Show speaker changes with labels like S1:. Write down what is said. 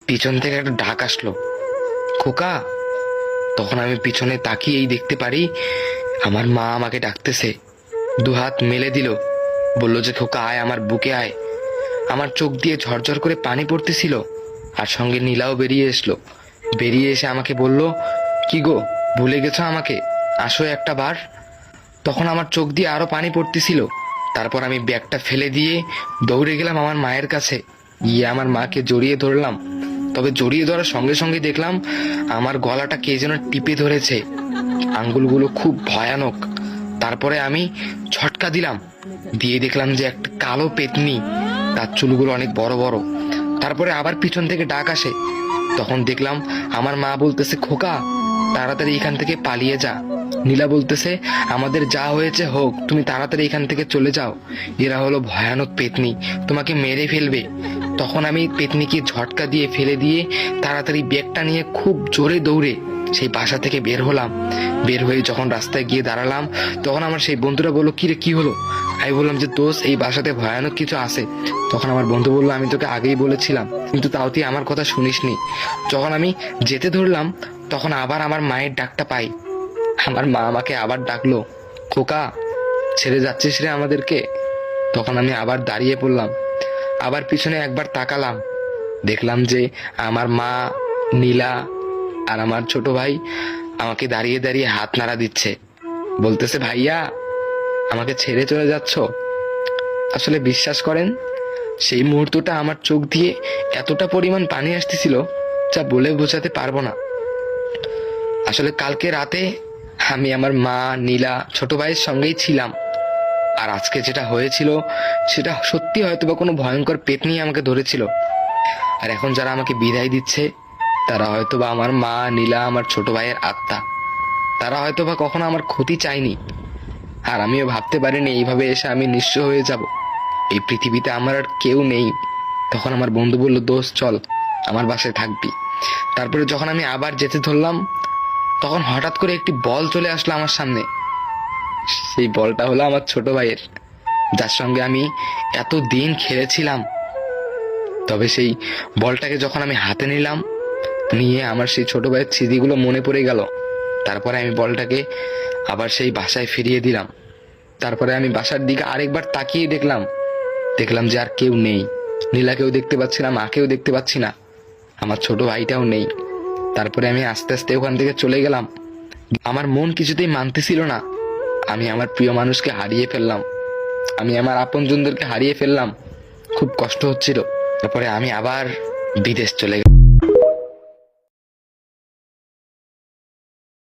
S1: পিছন থেকে একটা ডাক আসলো, খোকা। তখন আমি পিছনে তাকিয়েই দেখতে পারি আমার মা আমাকে ডাকতেছে। দুহাত মেলে দিল, বলল যে খোকা আয়, আমার বুকে আয়। আমার চোখ দিয়ে ঝরঝর করে পানি পড়তেছিল, আর সঙ্গে নীলাও বেরিয়ে এসলো। বেরিয়ে এসে আমাকে বলল, কি গো, ভুলে গেছো আমাকে, আসো একটা বার। তখন আমার চোখ দিয়ে আরো পানি পড়তেছিল। তারপর আমি ব্যাগটা ফেলে দিয়ে দৌড়ে গেলাম আমার মায়ের কাছে, গিয়ে আমার মাকে জড়িয়ে ধরলাম। তবে জড়িয়ে ধরার সঙ্গে সঙ্গে দেখলাম আমার গলাটা কে যেন টিপে ধরেছে, আঙ্গুলগুলো খুব ভয়ানক। তারপরে আমি ঝটকা দিলাম, দিয়ে দেখলাম যে একটা কালো পেতনি, তার চুলগুলো অনেক বড় বড়। তারপরে আবার পিছন থেকে ডাক আসে। তখন দেখলাম আমার মা বলতেছে, খোকা তাড়াতাড়ি এখান থেকে পালিয়ে যা। নীলা বলতেছে, আমাদের যা হয়েছে হোক, তুমি তাড়াতাড়ি এখান থেকে চলে যাও, এরা হলো ভয়ানক পেতনি, তোমাকে মেরে ফেলবে। তখন আমি পেতনিকে ঝটকা দিয়ে ফেলে দিয়ে তাড়াতাড়ি ব্যাগটা নিয়ে খুব জোরে দৌড়ে সেই বাসা থেকে বের হলাম। বের হয়ে যখন রাস্তায় গিয়ে দাঁড়ালাম, তখন আমার সেই বন্ধুরা বললো, কিরে কি হলো? আমি বললাম যে দোস্ত, এই বাসাতে ভয়ানক কিছু আছে। তখন আমার বন্ধু বললো, আমি তোকে আগেই বলেছিলাম, কিন্তু তাও তুই আমার কথা শুনিসনি। যখন আমি যেতে ধরলাম, তখন আবার আমার মায়ের ডাকটা পাই। আমার মা আমাকে আবার ডাকলো, খোকা ছেড়ে যাচ্ছিস রে আমাদেরকে? তখন আমি আবার দাঁড়িয়ে পড়লাম, আবার পিছনে একবার তাকালাম, দেখলাম যে আমার মা, নীলা আর আমার ছোট ভাই আমাকে দাঁড়িয়ে দাঁড়িয়ে হাত নাড়া দিচ্ছে, বলতেছে, ভাইয়া আমাকে ছেড়ে চলে যাচ্ছ? আসলে বিশ্বাস করেন, সেই মুহূর্তটা আমার চোখ দিয়ে এতটা পরিমাণ পানি আসতেছিল যা বলে বোঝাতে পারবো না। আসলে কালকে রাতে আমি আমার মা, নীলা, ছোট ভাইয়ের সঙ্গেই ছিলাম। আর আজকে যেটা হয়েছিল সেটা সত্যি হয়তো বা কোনো ভয়ঙ্কর পেতনি আমাকে ধরেছিল। আর এখন যারা আমাকে বিদায় দিচ্ছে তারা হয়তো বা আমার মা, নীলা, আমার ছোট ভাইয়ের আত্মা। তারা হয়তো বা কখনো আমার ক্ষতি চায়নি। আর আমিও ভাবতে পারিনি এইভাবে এসে আমি নিঃস্ব হয়ে যাব, এই পৃথিবীতে আমার আর কেউ নেই। তখন আমার বন্ধু বলল, দোস্ত চল, আমার বাসায় থাকবি। তারপরে যখন আমি আবার যেতে ধরলাম, তখন হঠাৎ করে একটি বল চলে আসলো আমার সামনে। সেই বলটা হলো আমার ছোট ভাইয়ের, যার সঙ্গে আমি এত দিন খেলেছিলাম। তবে সেই বলটাকে যখন আমি হাতে নিলাম, নিয়ে আমার সেই ছোট ভাইয়ের স্মৃতিগুলো মনে পড়ে গেল। তারপরে আমি বলটাকে আবার সেই বাসায় ফিরিয়ে দিলাম। তারপরে আমি বাসার দিকে আরেকবার তাকিয়ে দেখলাম, দেখলাম যে আর কেউ নেই। নীলাকেও দেখতে পাচ্ছি না, মাকেও দেখতে পাচ্ছি না, আমার ছোট ভাইটাও নেই। তারপরে আমি আস্তে আস্তে ওখান থেকে চলে গেলাম। আমার মন কিছুতেই মানতেছিল না, আমি আমার প্রিয় মানুষকে হারিয়ে ফেললাম, আমি আমার আপনজনদেরকে হারিয়ে ফেললাম, খুব কষ্ট হচ্ছিল। তারপরে আমি আবার বিদেশ চলে গেলাম।